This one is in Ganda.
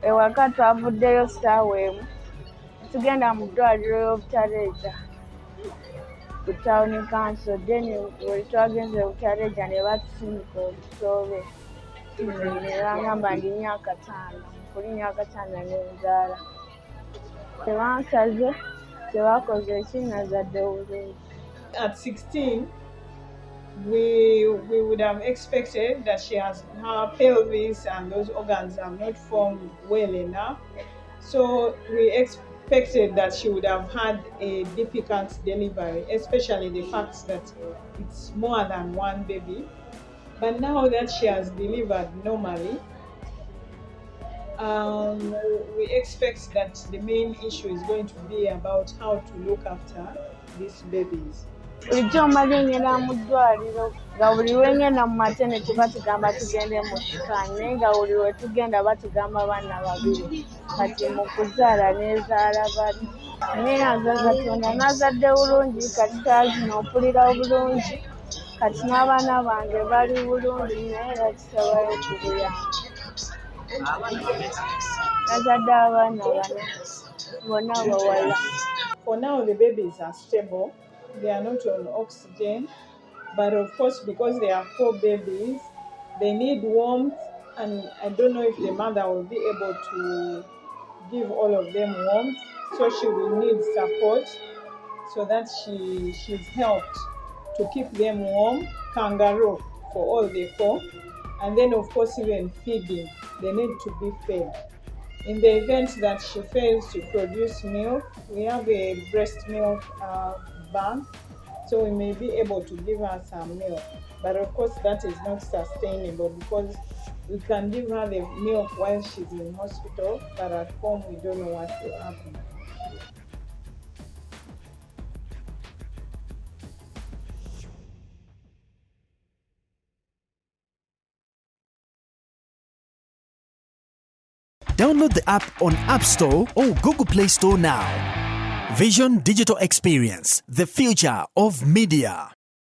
ewaka twavuddeyo ssaawa emu tugenda mu ddwaliro y'obutaleeza ku tawuni kanso then bwe twagenze obutaleeza ne batusindika obusoobe ne bangamba ndinnya akataano kulinnya akataano n'enzaala tebansaze tebakoze ekinazadde obulungi. At 16, we would have expected that her pelvis and those organs have not formed well enough. So we expected that she would have had a difficult delivery, especially the fact that it's more than one baby. But now that she has delivered normally, we expect that the main issue is going to be about how to look after these babies. Bulijjo omaze ngenda mu ddwaliro nga buli lwengenda mu maternity batugamba tugende mu scan naye nga buli lwe tugenda batugamba baana babiri kati mu kuzaala neezaala bali naye naza Katonda nazadde bulungi kati taazino mpulira bulungi kati n'abaana bange bali bulungi naye era kisobola okubuyamba. Nazadde abaana bana bonna bawala. For now the babies are stable. They are not on oxygen, but of course because they are 4 babies, they need warmth, and I don't know if the mother will be able to give all of them warmth, so she will need support so that she's helped to keep them warm, kangaroo for all the 4, and then of course even feeding, they need to be fed. In the event that she fails to produce milk, we have a breast milk bank, so we may be able to give her some milk. But of course that is not sustainable because we can give her the milk while she's in hospital, but at home we don't know what will happen. Download the app on App Store or Google Play Store now. Vision Digital Experience, the future of media.